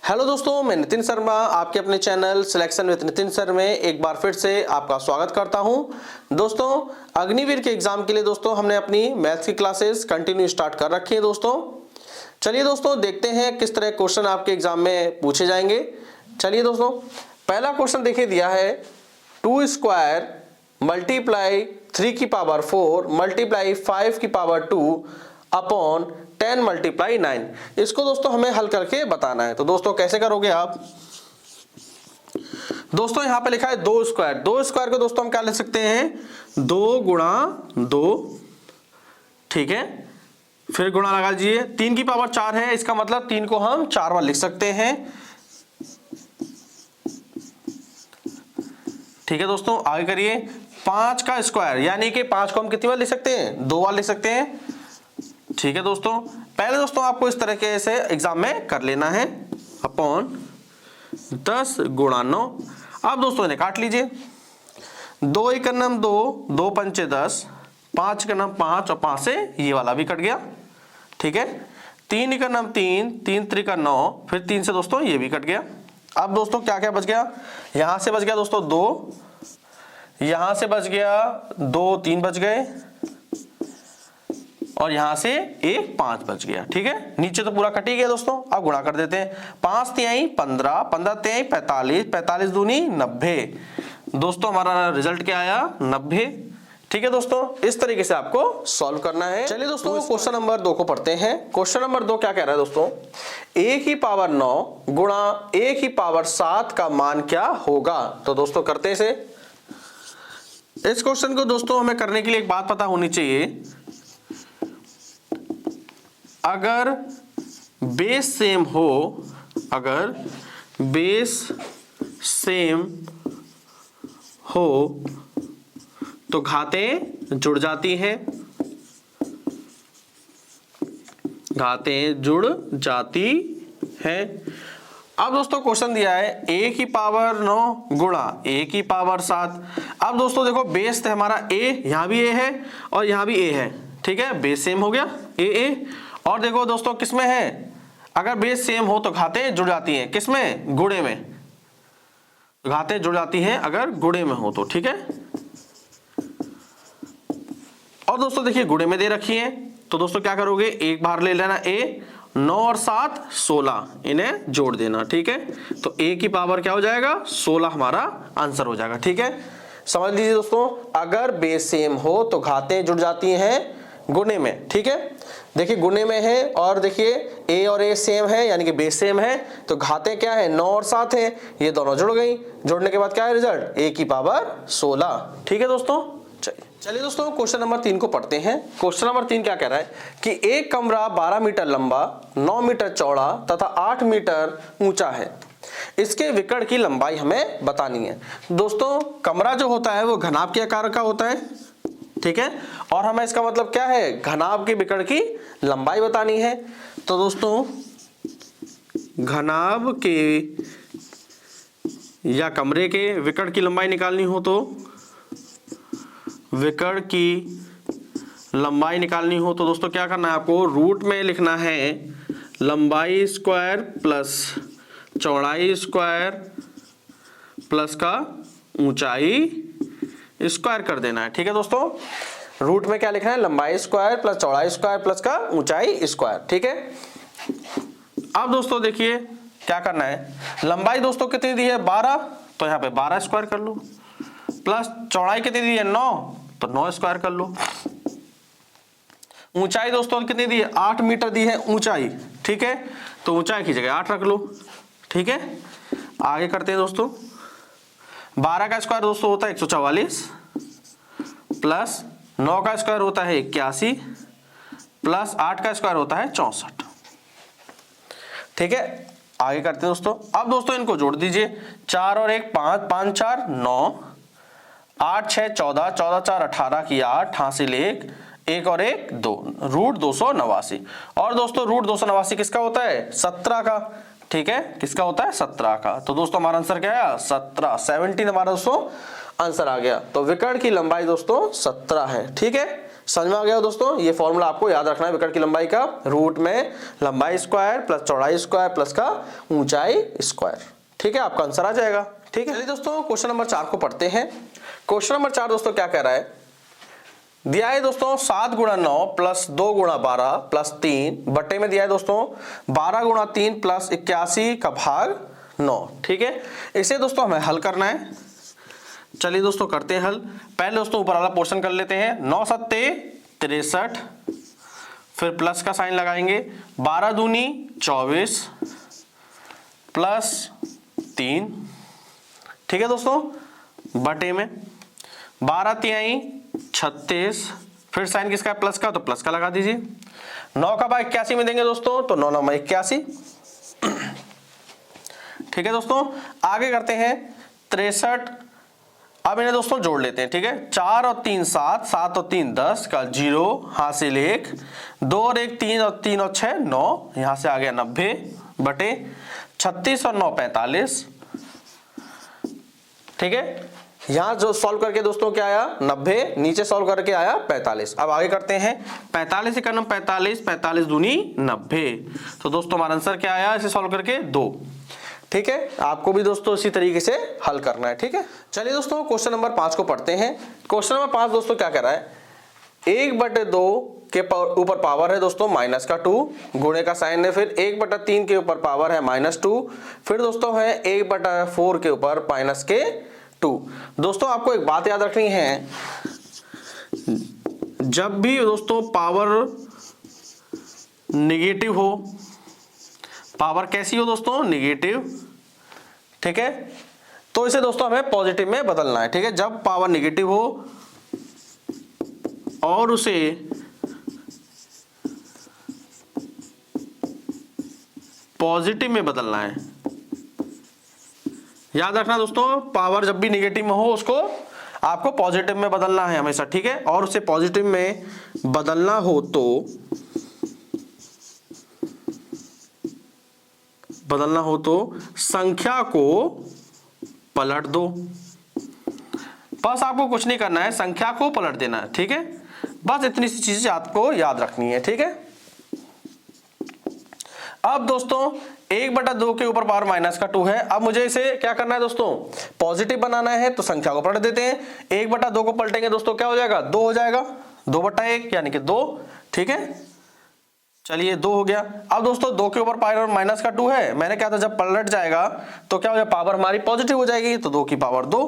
Hello दोस्तों, मैं नितिन शर्मा आपके अपने channel selection with Nitin sir में एक बार फिर से आपका स्वागत करता हूं। दोस्तों, अग्निवीर के एग्जाम के लिए दोस्तों हमने अपनी मैथ्स की क्लासेस कंटिन्यू स्टार्ट कर रखी है। दोस्तों चलिए दोस्तों देखते हैं किस तरह क्वेश्चन आपके एग्जाम में पूछे जाएंगे। चलिए दोस्तों, पहला क्वेश्चन देखिए दिया है 2 स्क्वायर मल्टीप्लाई 3 की पावर 4 मल्टीप्लाई 5 की पावर 2 अपॉन 10 मल्टीप्लाई 9। इसको दोस्तों हमें हल करके बताना है। तो दोस्तों कैसे करोगे आप? दोस्तों यहां पे लिखा है 2 स्क्वायर। 2 स्क्वायर को दोस्तों हम क्या लिख सकते हैं? 2 गुणा 2, ठीक है। फिर गुणा लगा दीजिए, 3 की पावर 4 है, इसका मतलब 3 को हम 4 बार लिख सकते हैं, ठीक है। दोस्तों आगे करिए, 5 का स्क्वायर यानी कि 5 को हम कितनी बार लिख सकते हैं? 2 बार लिख सकते हैं, ठीक है। दोस्तों पहले दोस्तों आपको इस तरीके से एग्जाम में कर लेना है, अपॉन 10 गुणा 9। अब दोस्तों इन्हें काट लीजिए, 2 एकम 2, 2 पंचे 10, 5 एकम 5 और 5 से ये वाला भी कट गया, ठीक है। 3 एकम 3, 3 त्रिका 9, फिर 3 से दोस्तों ये भी कट गया। अब दोस्तों क्या क्या बच गया? यहां से बच गया दोस्तों 2, यहां से बच गया 2, 3 बच गए, और यहां से 1, 5 बच गया, ठीक है। नीचे तो पूरा कट ही गया दोस्तों। अब गुणा कर देते हैं, 5 तिहाई 15, 15 तिहाई 45, 45 दूनी 90। दोस्तों हमारा रिजल्ट क्या आया? 90, ठीक है। दोस्तों इस तरीके से आपको सॉल्व करना है। चलिए दोस्तों क्वेश्चन नंबर 2 को पढ़ते हैं। क्वेश्चन नंबर 2 क्या कह रहा है दोस्तों? a की पावर 9 गुणा a की पावर 7 का मान क्या होगा? तो दोस्तों करते हैं इसे। इस क्वेश्चन को दोस्तों हमें करने के लिए एक बात पता होनी चाहिए, अगर बेस सेम हो, अगर बेस सेम हो तो घातें जुड़ जाती हैं, घातें जुड़ जाती हैं। अब दोस्तों क्वेश्चन दिया है a की पावर 9 गुणा a की पावर 7। अब दोस्तों देखो बेस तो हमारा a, यहां भी a है और यहां भी a है, ठीक है। बेस सेम हो गया a। और देखो दोस्तों किसमें है? अगर बेस सेम हो तो घातें जुड़ जाती हैं, किसमें? गुणे में। घातें जुड़ जाती हैं अगर गुणे में हो तो, ठीक है। और दोस्तों देखिए गुणे में दे रखी है, तो दोस्तों क्या करोगे? एक बार ले लेना a, 9 और 7 16, इन्हें जोड़ देना, ठीक है। तो a की पावर क्या हो जाएगा? 16 हमारा आंसर हो जाएगा, ठीक है। समझ लीजिए दोस्तों, अगर बेस सेम हो तो घातें जुड़ जाती हैं गुणे में, ठीक है। देखिए गुणे में है और देखिए a और a सेम है यानी कि बेस सेम है, तो घातें क्या है? 9 और 7 है, ये दोनों जुड़ गई। जुड़ने के बाद क्या है रिजल्ट? a की पावर 16, ठीक है दोस्तों। चलिए दोस्तों क्वेश्चन नंबर 3 को पढ़ते हैं। क्वेश्चन नंबर 3 क्या कह रहा है कि एक कमरा 12 मीटर लंबा, 9 मीटर चौड़ा तथा 8 मीटर ऊंचा है, इसके विकर्ण की लंबाई हमें बतानी है। दोस्तों कमरा जो होता है वो घनाभ के आकार का होता है, ठीक है, और हमें इसका मतलब क्या है? घनाभ के विकर्ण की लंबाई बतानी है। तो दोस्तों घनाभ के या कमरे के विकर्ण की लंबाई निकालनी हो तो, विकर्ण की लंबाई निकालनी हो तो दोस्तों क्या करना है आपको? रूट में लिखना है लंबाई स्क्वायर प्लस चौड़ाई स्क्वायर प्लस का ऊंचाई स्क्वायर कर देना है, ठीक है दोस्तों। रूट में क्या लिखना है? लंबाई स्क्वायर प्लस चौड़ाई स्क्वायर प्लस का ऊंचाई स्क्वायर, ठीक है। अब दोस्तों देखिए क्या करना है, लंबाई दोस्तों कितनी दी है? 12, तो यहाँ पे 12 स्क्वायर कर लो, प्लस चौड़ाई कितनी दी है? 9, तो 9 स्क्वायर कर लो। ऊंचाई दोस्तों कितनी दी है? 8 मीटर दी है ऊंचाई, ठीक है, तो ऊंचाई की जगह 8 रख लो, ठीक है। आगे करते हैं दोस्तों, 12 का स्क्वायर दोस्तों होता है 144, प्लस 9 का स्क्वायर होता है 81, प्लस 8 का स्क्वायर होता है 64, ठीक है। आगे करते हैं दोस्तों। अब दोस्तों इनको जोड़ दीजिए, 4 और 1 5, 5 4 9, 8 6 14, 14 4 18 की 8, हासिल 1, 1 और 1 2, रूट 289। और दोस्तों रूट 289 किसका होता है? 17 का, ठीक है। किसका होता है? 17 का। तो दोस्तों हमारा आंसर क्या है? 17, 17 हमारा दोस्तों आंसर आ गया। तो विकर्ण की लंबाई दोस्तों 17 है, ठीक है। समझ में आ गया दोस्तों। ये फॉर्मूला आपको याद रखना है विकर्ण की लंबाई का, रूट में लंबाई स्क्वायर प्लस चौड़ाई स्क्वायर प्लस का ऊंचाई स्क्वायर। ठीक है, आपका आंसर आ जाएगा। ठीक है, चलिए दोस्तों क्वेश्चन नंबर 4 को पढ़ते हैं। क्वेश्चन नंबर 4 दोस्तों क्या कह रहा है, दिया है दोस्तों 7 गुणा 9 प्लस 2 गुणा 12 प्लस 3 बटे में दिया है दोस्तों 12 गुणा 3 प्लस 81 का भाग 9। ठीक है, इसे दोस्तों हमें हल करना है। चलिए दोस्तों करते हैं हल। पहले दोस्तों ऊपर वाला पोर्शन कर लेते हैं। 9 सत्ते 63, फिर प्लस का साइन लगाएंगे, 12 दूनी 24 प्लस 3। ठीक है दोस्तों, बटे में 12 तिहाई 36, फिर साइन किसका है, प्लस का, तो प्लस का लगा दीजिए। 9 का भाग 81 में देंगे दोस्तों, तो 9 9 81। ठीक है दोस्तों, आगे करते हैं 63। अब इन्हें दोस्तों जोड़ लेते हैं। ठीक है, 4 और 3 7, 7 और 3 10 का 0 हासिल 1, 2 और 1 3 और 3 और 6 9, यहां से आ गया 90 बटे 36 और 9 45। ठीक है, यहां जो सॉल्व करके दोस्तों क्या आया 90, नीचे सॉल्व करके आया 45। अब आगे करते हैं 45 का नंबर 45, 45 दूनी 90। तो दोस्तों हमारा आंसर क्या आया इसे सॉल्व करके 2। ठीक है, आपको भी दोस्तों इसी तरीके से हल करना है। ठीक है, चलिए दोस्तों क्वेश्चन नंबर 5 को पढ़ते हैं। क्वेश्चन नंबर 5 दोस्तों क्या कह रहा है, 1/2 के ऊपर पावर है दोस्तों माइनस का 2, गुणे का साइन है, फिर 1/3 के ऊपर पावर है -2, फिर दोस्तों है 1/4 के ऊपर माइनस के 2। दोस्तों आपको एक बात याद रखनी है, जब भी दोस्तों पावर निगेटिव हो, पावर कैसी हो दोस्तों, निगेटिव। ठीक है, तो इसे दोस्तों हमें पॉजिटिव में बदलना है। ठीक है, जब पावर निगेटिव हो और उसे पॉजिटिव में बदलना है। याद रखना दोस्तों, पावर जब भी निगेटिव में हो उसको आपको पॉजिटिव में बदलना है हमेशा। ठीक है, और उसे पॉजिटिव में बदलना हो तो संख्या को पलट दो। बस आपको कुछ नहीं करना है, संख्या को पलट देना है। ठीक है, बस इतनी सी चीजें आपको याद रखनी है। ठीक है, अब दोस्तों 1/2 के ऊपर पावर माइनस का 2 है। अब मुझे इसे क्या करना है दोस्तों, पॉजिटिव बनाना है, तो संख्या को पलट देते हैं। 1/2 को पलटेंगे दोस्तों क्या हो जाएगा, 2 हो जाएगा, 2/1 यानी कि 2। ठीक है, चलिए 2 हो गया। अब दोस्तों 2 के ऊपर पावर माइनस का 2 है, मैंने क्या था जब पलट जाएगा तो क्या हो जाएगा, पावर हमारी पॉजिटिव हो जाएगी, तो 2 की पावर 2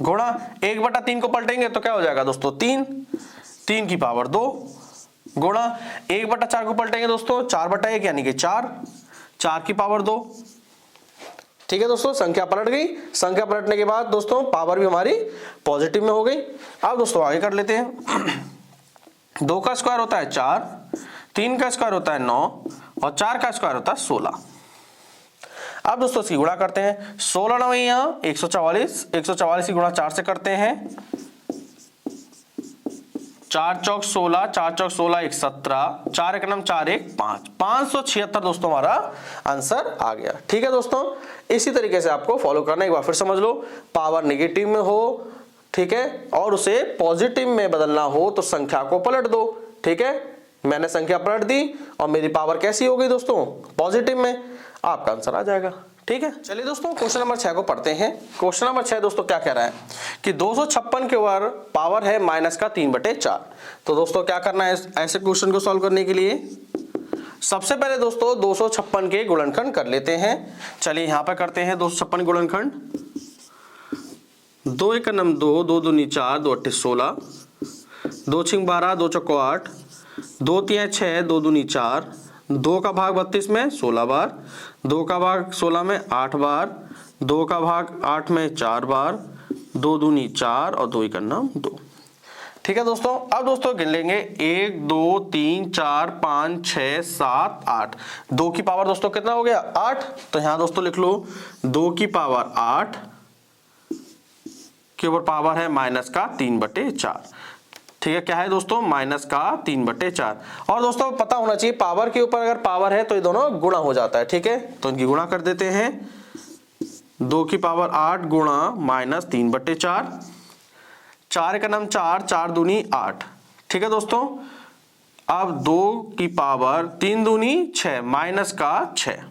गुणा 1/3 को पलटेंगे तो क्या हो जाएगा दोस्तों 3, 3 की पावर 2 गुणा 1/4 को पलटेंगे दोस्तों 4/1 यानी कि 4, 4 की पावर 2। ठीक है दोस्तों, संख्या पलट गई। संख्या पलटने के बाद दोस्तों पावर भी हमारी पॉजिटिव में हो गई। अब दोस्तों आगे कर लेते हैं। 2 का स्क्वायर होता है 4, 3 का स्क्वायर होता है 9 और 4 का स्क्वायर होता है 16। अब दोस्तों इसकी गुणा करते हैं। 16 9 यहाँ 144, 144 की गुणा 4 से करते हैं। 4 चौक 16, 4 चौक 16 1 17, 4 1 9 4 1 5, 576 दोस्तों हमारा आंसर आ गया। ठीक है दोस्तों, इसी तरीके से आपको फॉलो करना है। एक बार फिर समझ लो, पावर निगेटिव में हो, ठीक है, और उसे पॉजिटिव में बदलना हो तो संख्या को पलट दो। ठीक है, मैंने संख्या पलट दी और मेरी पावर कैसी हो गई दोस्तों, पॉजिटिव में, आपका आंसर आ जाएगा। ठीक है, चलिए दोस्तों क्वेश्चन नंबर 6 को पढ़ते हैं। क्वेश्चन नंबर 6 दोस्तों क्या कह रहा है कि 256 के ऊपर पावर है माइनस का 3/4। तो दोस्तों क्या करना है ऐसे क्वेश्चन को सॉल्व करने के लिए, सबसे पहले दोस्तों 256 के गुणनखंड कर लेते हैं। चलिए यहां पर करते हैं 256 गुणनखंड। 2 1 9 2, 2 दूनी 4, 2 8 16, 2 6 12, 2 चौको 8, 2 3 6, 2 दूनी 4, 2 का भाग 32 में 16 बार, 2 का भाग 16 में 8 बार, 2 का भाग 8 में 4 बार, 2 दूनी 4 और 2 1 9 2। ठीक है दोस्तों, अब दोस्तों गिन लेंगे 1 2 3 4 5 6 7 8। 2 की पावर दोस्तों कितना हो गया 8, तो यहां दोस्तों लिख लो 2 की पावर 8 के ऊपर पावर है माइनस का 3/4। ठीक है, क्या है दोस्तों माइनस का 3/4। और दोस्तों पता होना चाहिए पावर के ऊपर अगर पावर है तो ये दोनों गुणा हो जाता है। ठीक है, तो इनकी गुणा कर देते हैं। 2 की पावर 8 गुणा माइनस 3/4, 4 1 9 4, 4 दूनी 8, ठीक है दोस्तों। अब 2 की पावर 3 दूनी 6 माइनस का 6।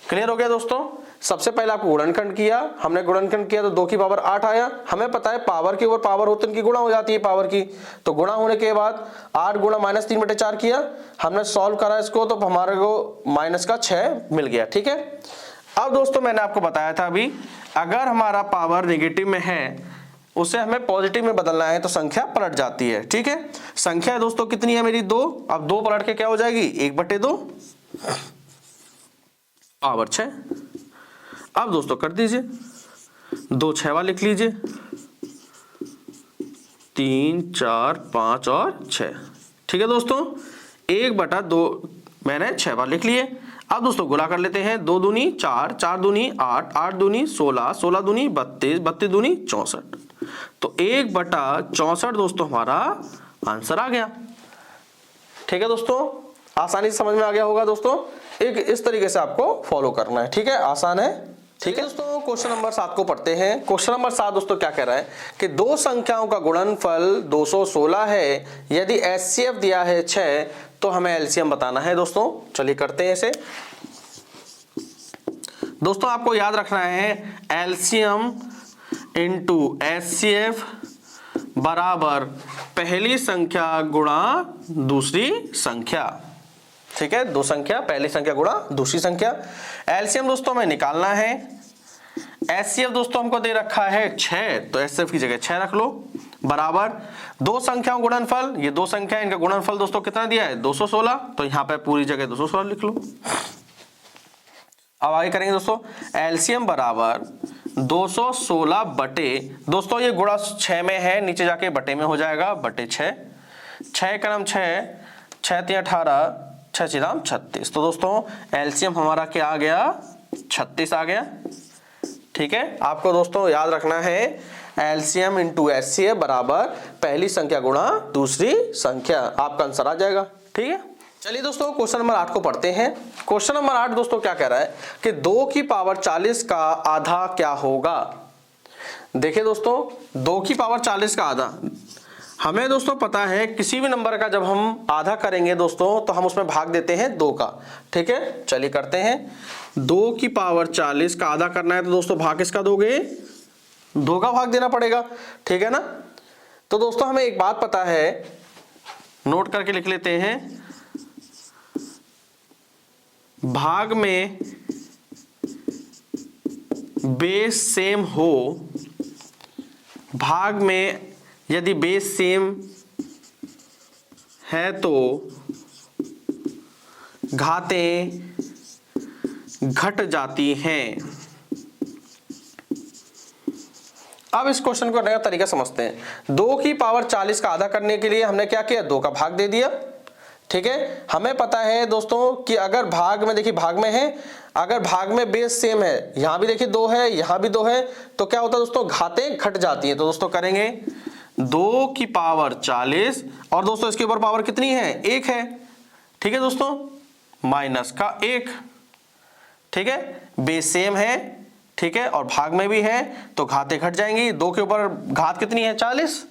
क्लियर हो गया दोस्तों। सबसे पहले आपको गुणनखंड किया, हमने गुणनखंड किया तो 2 की पावर 8 आया। हमें पता है पावर के ऊपर पावर होती है उनकी गुणा हो जाती है पावर की, तो गुणा होने के बाद 8 गुणा -3/4 किया, हमने सॉल्व करा इसको तो हमारे को माइनस का 6 मिल गया। ठीक है। अब दोस्तों मैंने आपको बताया था अभी, अगर हमारा पावर नेगेटिव में है उसे हमें पॉजिटिव में बदलना है तो संख्या पलट जाती है। ठीक है। संख्या दोस्तों कितनी है मेरी 2, अब 2 पलट के क्या हो जाएगी 1/2 पावर 6। अब दोस्तों कर दीजिए, 2 6 वाला लिख लीजिए, 3 4 5 और 6। ठीक है दोस्तों। 1/2 मैंने 6 बार लिख लिए। अब दोस्तों गुणा कर लेते हैं, 2 दूनी 4, 4 दूनी 8, 8 दूनी 16, 16 दूनी 32, 32 दूनी 64। तो 1/64 दोस्तों हमारा आंसर आ गया। ठीक है दोस्तों, आसानी से समझ में आ गया होगा दोस्तों। एक इस तरीके से आपको फॉलो करना है। ठीक है, आसान है। ठीक है दोस्तों, क्वेश्चन नंबर 7 को पढ़ते हैं। क्वेश्चन नंबर 7 दोस्तों क्या कह रहा है कि दो संख्याओं का गुणनफल 216 है, यदि एचसीएफ दिया है 6 तो हमें एलसीएम बताना है। दोस्तों चलिए करते हैं इसे। दोस्तों आपको याद रखना है एलसीएम इंटू एचसीएफ बराबर पहली संख्या गुणा दूसरी संख्या। ठीक है, दो संख्या, पहली संख्या गुणा दूसरी संख्या। एलसीएम दोस्तों हमें निकालना है। एचसीएफ दोस्तों हमको दे रखा है 6, तो एचसीएफ की जगह 6 रख लो, बराबर दो संख्याओं गुणनफल, ये दो संख्या इनका गुणनफल दोस्तों कितना दिया है 216, तो यहां पे पूरी जगह 216 लिख लो। अब आगे करेंगे दोस्तों, एलसीएम बराबर 216 बटे, दोस्तों ये गुणा 6 में है, नीचे जाके बटे में हो जाएगा, बटे 6, 6 क्रम 6, 6 3 18, 6 6 36। तो दोस्तों एलसीएम हमारा क्या आ गया 36 आ गया। ठीक है, आपको दोस्तों याद रखना है एलसीएम इंटू एचसीएफ बराबर पहली संख्या गुणा दूसरी संख्या, आपका आंसर आ जाएगा। ठीक है, चलिए दोस्तों क्वेश्चन नंबर 8 को पढ़ते हैं। क्वेश्चन नंबर 8 दोस्तों क्या कह रहा है कि 2 की पावर 40 का आधा क्या होगा। देखिए दोस्तों 2 की पावर 40 का आधा, हमें दोस्तों पता है किसी भी नंबर का जब हम आधा करेंगे दोस्तों तो हम उसमें भाग देते हैं 2 का। ठीक है, चलिए करते हैं। 2 की पावर 40 का आधा करना है तो दोस्तों भाग किसका दोगे 2 का भाग देना पड़ेगा। ठीक है ना। तो दोस्तों हमें एक बात पता है, नोट करके लिख लेते हैं, भाग में बेस सेम हो, भाग में यदि बेस सेम है तो घातें घट जाती हैं। अब इस क्वेश्चन को नया तरीका समझते हैं। 2 की पावर 40 का आधा करने के लिए हमने क्या किया 2 का भाग दे दिया। ठीक है, हमें पता है दोस्तों कि अगर भाग में, देखिए भाग में है, अगर भाग में बेस सेम है, यहां भी देखिए 2 है, यहां भी 2 है, तो क्या होता है दोस्तों घातें घट जाती हैं। तो दोस्तों करेंगे 2 की पावर 40 और दोस्तों इसके ऊपर पावर कितनी है 1 है। ठीक है दोस्तों, माइनस का 1। ठीक है, बेस सेम है, ठीक है, और भाग में भी है तो घातें घट जाएंगी। 2 के ऊपर घात कितनी है 40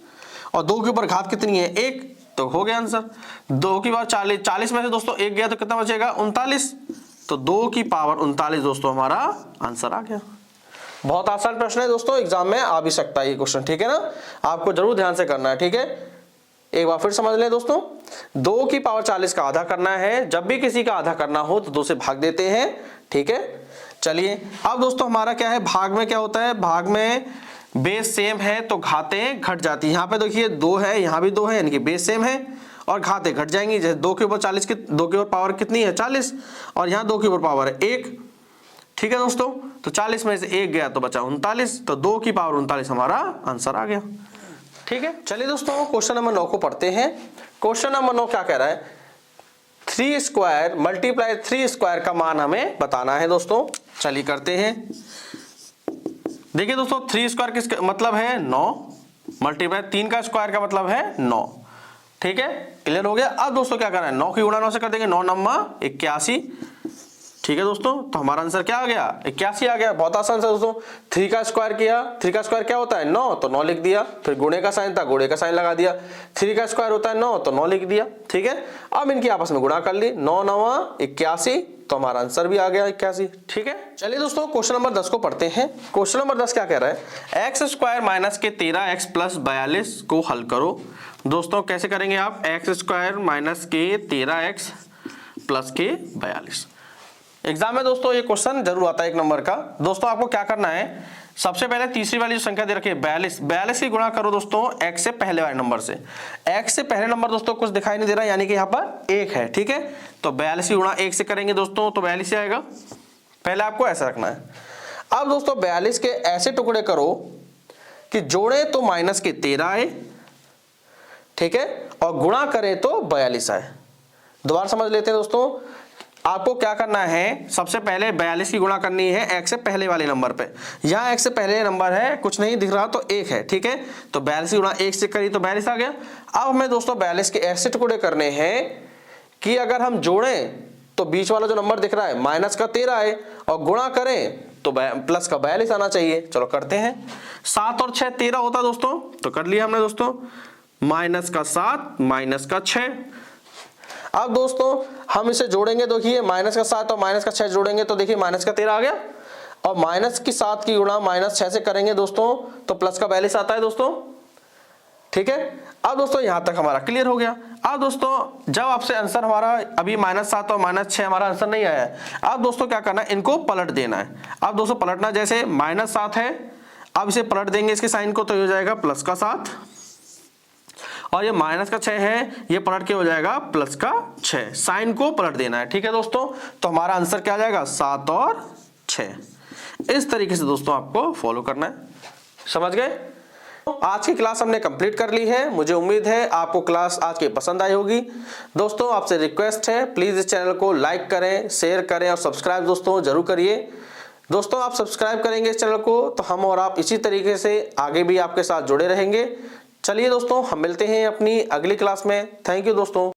और 2 के ऊपर घात कितनी है 1, तो हो गया आंसर। 2 की पावर 40, 40 में से दोस्तों 1 गया तो कितना बचेगा 39, तो 2 की पावर 39 दोस्तों हमारा आंसर आ गया। बहुत आसान प्रश्न है दोस्तों, एग्जाम में आ भी सकता है ये क्वेश्चन। ठीक है ना, आपको जरूर ध्यान से करना है। ठीक है, एक बार फिर समझ लें दोस्तों, 2 की पावर 40 का आधा करना है, जब भी किसी का आधा करना हो तो 2 से भाग देते हैं। ठीक है, चलिए अब दोस्तों हमारा क्या है, भाग में क्या होता है, भाग में बेस सेम है तो घातें घट जाती है। यहाँ पे देखिए 2 है, यहाँ भी 2 है, यानी कि बेस सेम है और घातें घट जाएंगी। जैसे 2 के ऊपर 40 की 2 के ऊपर पावर कितनी है 40 और यहाँ 2 के ऊपर पावर है 1। ठीक है दोस्तों, तो 40 में से 1 गया तो बचा 39, तो 2 की पावर 39 हमारा आंसर आ गया। ठीक है, चलिए दोस्तों क्वेश्चन नंबर 9 को पढ़ते हैं। क्वेश्चन नंबर 9 क्या कह रहा है, 3 स्क्वायर मल्टीप्लाई 3 स्क्वायर का मान हमें बताना है दोस्तों। चलिए करते हैं। देखिए दोस्तों 3 स्क्वायर किसका मतलब है 9, मल्टीप्लाई 3 का स्क्वायर का मतलब है 9। ठीक है, क्लियर हो गया। अब दोस्तों क्या करना है, 9 की गुणा 9 से कर देंगे, 9 9 81। ठीक ठीक है दोस्तों, तो हमारा आंसर क्या आ गया 81 आ गया। बहुत आसान सा दोस्तों, 3 का स्क्वायर किया, 3 का स्क्वायर क्या होता है 9, तो 9 लिख दिया। फिर गुणे का साइन था, गुणे का साइन लगा दिया। 3 का स्क्वायर होता है 9, तो 9 लिख दिया। ठीक है, अब इनकी आपस में गुणा कर ली, 9 9 81, तो हमारा आंसर भी आ गया 81। ठीक है, चलिए दोस्तों क्वेश्चन नंबर 10 को पढ़ते हैं। क्वेश्चन नंबर 10 क्या कह रहा है, एक्स स्क्वायर माइनस के 13x प्लस 42 को हल करो। दोस्तों कैसे करेंगे आप, एक्स स्क्वायर माइनस के 13x प्लस के 42। एग्जाम में दोस्तों ये क्वेश्चन जरूर आता है 1 नंबर का। दोस्तों आपको क्या करना है, सबसे पहले तीसरी वाली जो संख्या दे रखी है 42 की गुणा करो दोस्तों x से पहले वाले नंबर से। x से पहले नंबर दोस्तों कुछ दिखाई नहीं दे रहा, यानी कि यहाँ पर 1 है। ठीक है, तो 42 की गुणा 1 से करेंगे दोस्तों, तो 42 आएगा। पहले आपको ऐसा रखना है। अब दोस्तों 42 के ऐसे टुकड़े करो कि जोड़े तो माइनस के 13 आए, ठीक है, और गुणा करें तो 42 आए। दोबारा समझ लेते हैं दोस्तों, आपको क्या करना है, सबसे पहले 42 की गुणा करनी है x से पहले वाले नंबर पे। यहाँ x से पहले नंबर है, कुछ नहीं दिख रहा तो 1 है। ठीक है, तो 42 की गुणा 1 से करी तो 42 आ गया। अब हमें दोस्तों 42 के ऐसे टुकड़े करने हैं कि अगर हम जोड़ें तो बीच वाला जो नंबर दिख रहा है माइनस का 13 है, और गुणा करें तो प्लस का 42 आना चाहिए। चलो करते हैं, 7 और 6 13 होता है दोस्तों, तो कर लिया हमने दोस्तों, माइनस का 7 माइनस का 6। अब दोस्तों हम इसे जोड़ेंगे, देखिए माइनस का 7 और माइनस का 6 जोड़ेंगे तो देखिए माइनस का 13 आ गया, और माइनस की 7 की गुणा माइनस 6 से करेंगे दोस्तों तो प्लस का 42 आता है दोस्तों। ठीक है, अब दोस्तों यहां तक हमारा क्लियर हो गया। अब दोस्तों जब आपसे आंसर हमारा अभी -7 और -6 हमारा आंसर नहीं आया है, अब दोस्तों क्या करना है, इनको पलट देना है। अब दोस्तों पलटना, जैसे -7 है, अब इसे पलट देंगे इसके साइन को, तो ये हो जाएगा प्लस का 7, और ये माइनस का 6 है, ये पलट के हो जाएगा प्लस का 6। साइन को पलट देना है। ठीक है दोस्तों, तो हमारा आंसर क्या आ जाएगा 7 और 6। इस तरीके से दोस्तों आपको फॉलो करना है। समझ गए? आज की क्लास हमने कंप्लीट कर ली है। मुझे उम्मीद है आपको क्लास आज की पसंद आई होगी। दोस्तों आपसे रिक्वेस्ट है, प्लीज इस चैनल को लाइक करें, शेयर करें और सब्सक्राइब दोस्तों जरूर करिए। दोस्तों आप सब्सक्राइब करेंगे इस चैनल को तो हम और आप इसी तरीके से आगे भी आपके साथ जुड़े रहेंगे। चलिए दोस्तों हम मिलते हैं अपनी अगली क्लास में। थैंक यू दोस्तों।